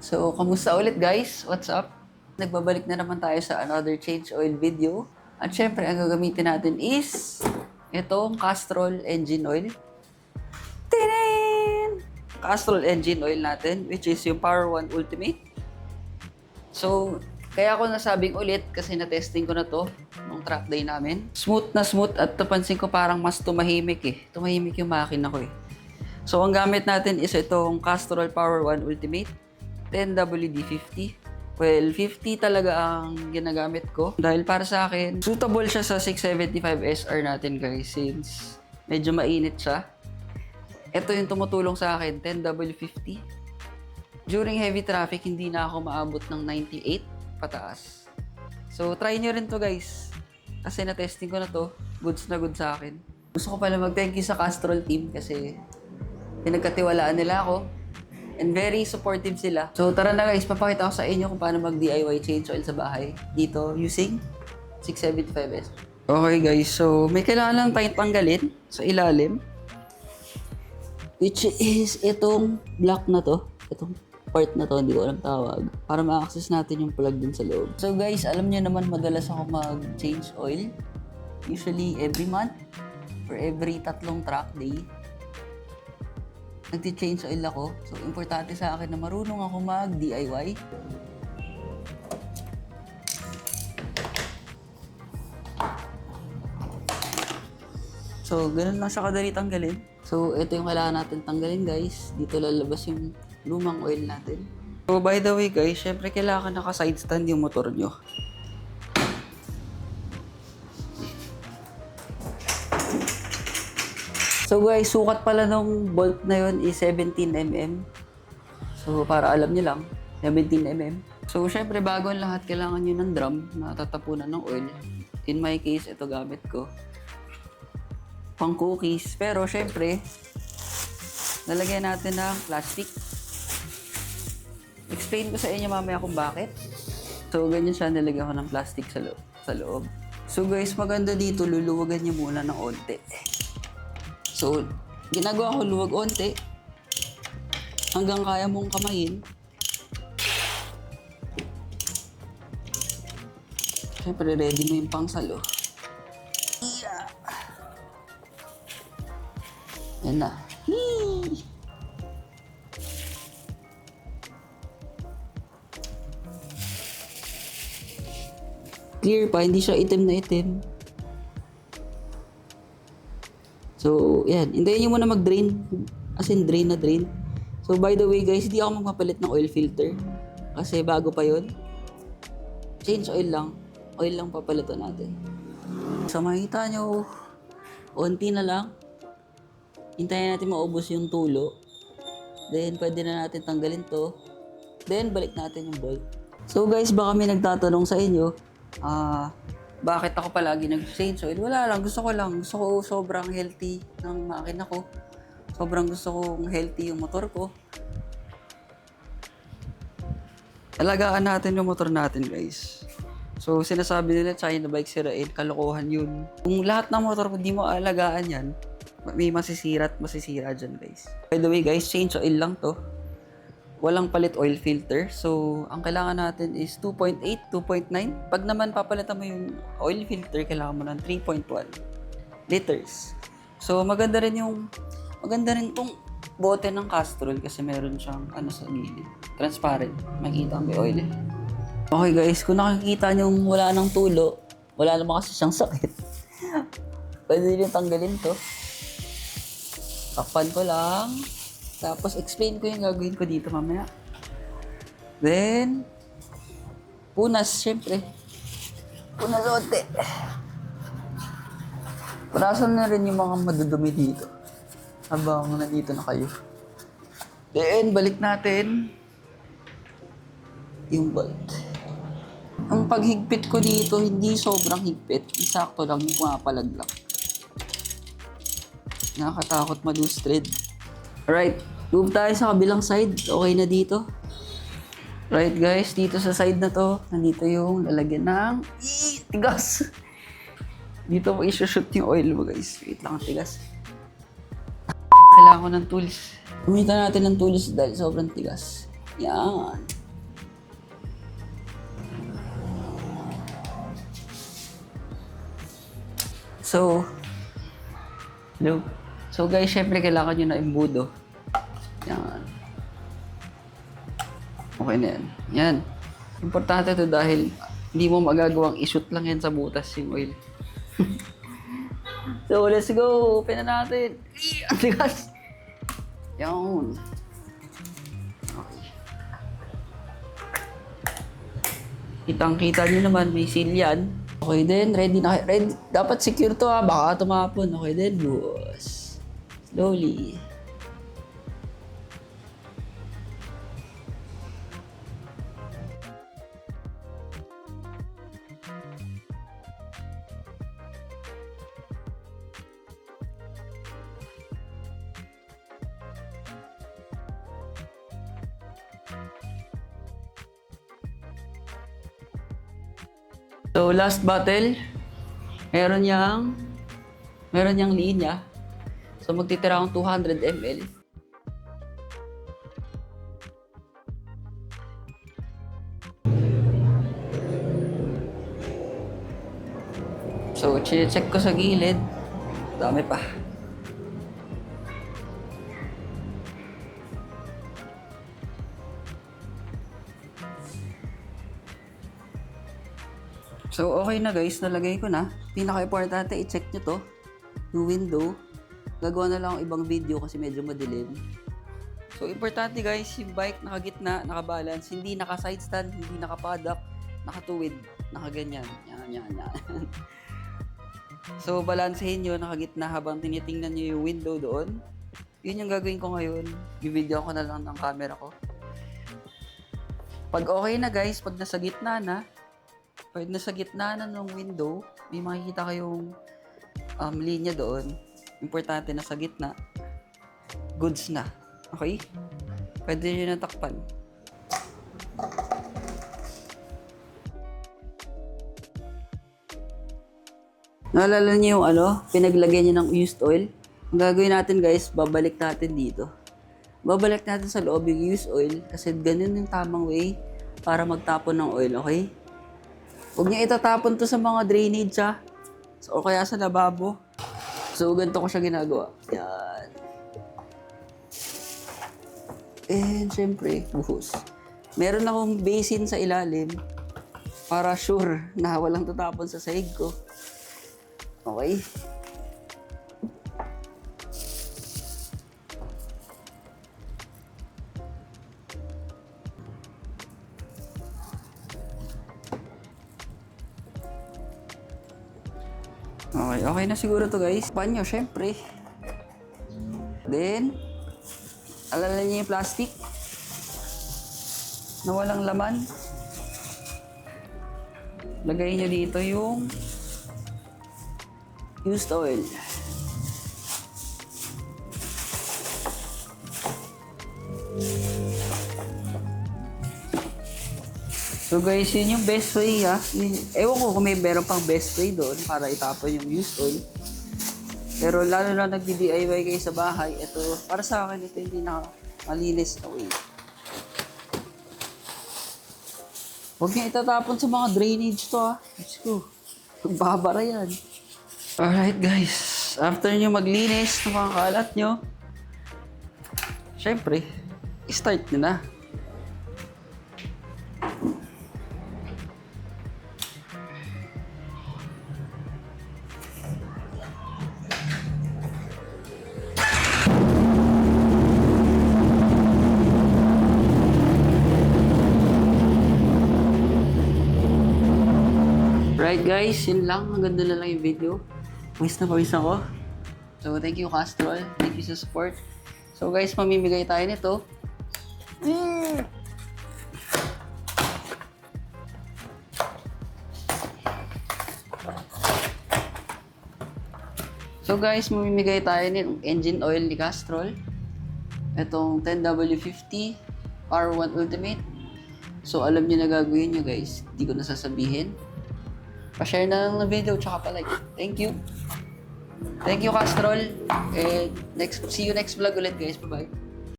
So, kamusta ulit guys? What's up? Nagbabalik na naman tayo sa another change oil video. At syempre, ang gagamitin natin is itong Castrol engine oil. Tinin! Castrol engine oil natin, which is yung Power One Ultimate. So, kaya ako nasabing ulit kasi na-testing ko na to nung track day namin. Smooth na smooth at napansin ko parang mas tumahimik eh. Tumahimik yung makina ko eh. So, ang gamit natin is itong Castrol Power One Ultimate 10WD50. Well, 50 talaga ang ginagamit ko. Dahil para sa akin, suitable siya sa 675SR natin guys since medyo mainit siya. Ito yung tumutulong sa akin, 10W50. During heavy traffic, hindi na ako maabot ng 98 pataas. So, try nyo rin to guys. Kasi na-testing ko na to. Goods na good sa akin. Gusto ko pala mag-thank you sa Castrol team kasi pinagkatiwalaan nila ako. And very supportive sila. So tara na guys, papakita ko sa inyo kung paano mag-DIY change oil sa bahay. Dito, using 675S. Okay guys, so may kailangan lang tayong tanggalin sa ilalim. Which is itong block na to. Itong part na to, hindi ko alam tawag. Para ma-access natin yung plug dun sa loob. So guys, alam niyo naman madalas ako mag-change oil. Usually every month or every 3 track day. Nagti-change oil ako. So, importante sa akin na marunong ako mag-DIY. So, ganun lang siya kadali tanggalin. So, ito yung kailangan natin tanggalin guys. Dito lalabas yung lumang oil natin. So, by the way guys, syempre kailangan naka-side stand yung motor nyo. So guys, sukat pala nung bolt na yun is 17mm. So para alam nyo lang, 17mm. So syempre bago ang lahat, kailangan nyo ng drum na tatapunan ng oil. In my case, ito gamit ko. Pang cookies. Pero syempre, lalagyan natin ng plastic. Explain ko sa inyo mamaya kung bakit. So ganyan siya, nilagyan ko ng plastic sa loob. So guys, maganda dito, luluwagan nyo muna ng onte. So, ginagawa ko luwag onte hanggang kaya mong kamayin. Siyempre, ready mo yung pangsalo. Yeah. Yan na. Hee! Clear pa, hindi siya itim na itim. So, yan. Hintayin nyo muna mag-drain. As in, drain na drain. So, by the way guys, hindi ako magpapalit ng oil filter. Kasi bago pa yon. Change oil lang. Oil lang papalitan natin. So, makikita nyo, onti na lang. Hintayin natin maubos yung tulo. Then, pwede na natin tanggalin to. Then, balik natin yung bolt. So, guys, baka may nagtatanong sa inyo, bakit ako palagi nag-change oil? Wala lang, gusto ko sobrang healthy ng makina ko. Sobrang gusto kong healthy yung motor ko. Alagaan natin yung motor natin, guys. So, sinasabi nila China bike sirain, kalokohan yun. Kung lahat ng motor mo, di mo alagaan yan, may masisira at masisira dyan, guys. By the way, guys, change oil lang to. Walang palit oil filter. So, ang kailangan natin is 2.8, 2.9. Pag naman papalitan mo yung oil filter, kailangan mo ng 3.1 liters. So, maganda rin tong bote ng Castrol kasi meron siyang sa gilid. Transparent. Makikita ang may oil eh. Okay guys, kung nakikita nyo wala ng tulo, wala naman kasi siyang sakit. Pwede rin tanggalin to. Takpan ko lang. Tapos, explain ko yung gagawin ko dito mamaya. Then, punas, syempre. Punas onte. Punasan na rin yung mga madudumi dito. Habang nandito na kayo. Then, balik natin yung bolt. Ang paghigpit ko dito, hindi sobrang higpit. Isakto lang yung pumapalag lang. Nakakatakot ma-loose thread. Alright. Move tayo sa kabilang side. Okay na dito. Right guys, dito sa side na to, nandito yung lalagyan ng tigas. Dito mo i-shoot yung oil mo guys. Wait lang, tigas. Kailangan ko ng tools. Gamitan natin ng tools dahil sobrang tigas. Yan. So, hello. So guys, syempre kailangan nyo na imbudo. Yan. Okay na yan. Yan. Importante to dahil hindi mo magagawang ishoot lang yan sa butas yung oil. So, let's go. Open na natin. Ang tigas. Yan. Okay. Kitang-kita nyo naman, may seal yan. Okay din, ready na. Ready. Dapat secure to ha, baka tumapon. Okay din, boss. Slowly. So, last bottle, meron niyang linya. So, magtitira akong 200 ml. So, check ko sa gilid. Dami pa. So, okay na guys. Nalagay ko na. Pinaka-importante, i-check nyo to. Yung window. Gagawa na lang ang ibang video kasi medyo madilim. So, importante guys, yung bike nakagitna, nakabalance, hindi naka-side stand, hindi nakapadak, nakatuwid, nakaganyan. Yan. So, balansehin nyo, nakagitna habang tinitingnan nyo yung window doon. Yun yung gagawin ko ngayon. I-video ko na lang ng camera ko. Pag okay na guys, pag nasa gitna na ng window, may makikita kayong linya doon. Importante na sa gitna. Goods na. Okay? Pwede nyo na takpan. Naalala niyo yung pinaglagyan niyo ng used oil? Ang gagawin natin guys, babalik natin dito. Babalik natin sa loob yung used oil kasi ganun yung tamang way para magtapon ng oil, okay? Huwag niyo itatapon to sa mga drainage ha. So, o kaya sa lababo. So, ganito ko siya ginagawa. Yan. And, syempre, buhos. Meron akong basin sa ilalim para sure na walang tatapon sa sahig ko. Okay. Okay na siguro to guys. Banyo, syempre. Then, alala niyo yung plastic na walang laman. Lagay niyo dito yung used oil. So guys, yun yung best way ha. Ewan ko kung may meron pang best way doon para itapon yung used oil. Pero lalo na nagdi-DIY kayo sa bahay, ito, para sa akin, ito hindi na malinis na way. Huwag niya itatapon sa mga drainage to ha. Let's go. Magbabara yan. Alright guys, after nyo maglinis ng mga kalat nyo, syempre, start nyo na. Right guys, yun lang. Hanggang doon na lang yung video. Pawis na pawis ako. So, thank you Castrol. Thank you sa support. So guys, mamimigay tayo nito. So guys, mamimigay tayo ng engine oil ni Castrol. Itong 10W50 R1 Ultimate. So alam niyo na gagawin nyo guys. Hindi ko na sasabihin. Pa-share na lang ng video tsaka pa-like. Thank you. Thank you Castrol. And see you next vlog ulit guys. Bye-bye.